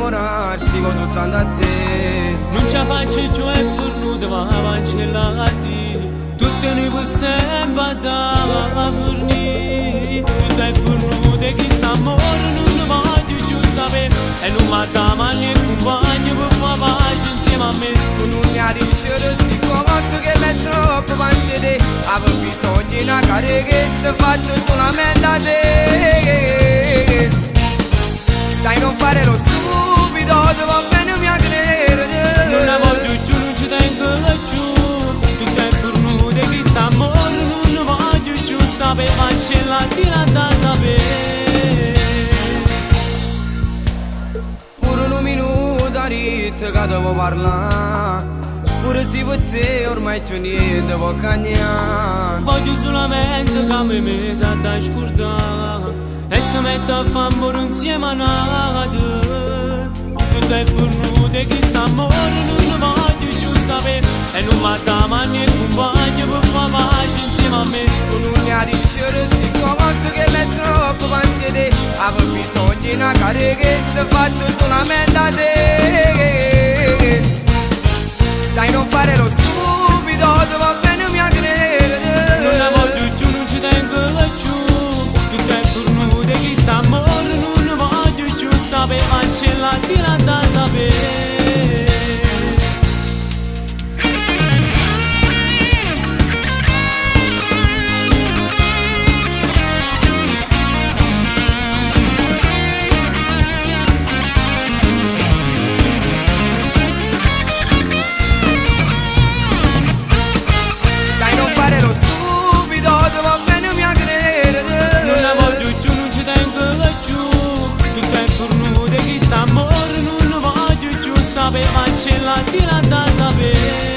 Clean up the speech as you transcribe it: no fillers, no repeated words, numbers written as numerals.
innamorar, stiamo soltanto a te. Non ci faccio più e fornuto ma cancellati. Tutte noi possiamo da fornire. Tutte è fornuto e chi sta morendo non voglio più sapere. E non mi dà mai il compagno per fare pace insieme a me. Tu non mi hai ricevuto sti comosso che mi è troppo panziete. Avevo bisogno di una carichezza fatta solamente a te. Dai non fare lo stupido, ti va bene mia credere. Non la voglio più, non ci tengo più. Tutto è fornuto e chi sta morendo non voglio più sapere. Ma c'è la tira da sapere. Pure un minuto a rit che devo parlare. Pure se per te ormai c'è niente può cambiare. Voglio solamente che mi sa da scordare. E si mette a fare insieme a nata. Tutto è fornuto e chi sta morendo non voglio più sapere. E non mi dà mai il compagno per fare pace insieme a me. Tu non mi hai ricevuto sti comosso che mi è troppo panziete. Avevo bisogno di una carichezza fatta solamente a te. Dai non fare lo stupido, ti va bene mia credere. Non la voglio più, non ci tengo più. Tutto è fornuto e chi sta morendo non voglio più sapere. Ma c'è la tira da sapere. Ma c'è la tira da sapere.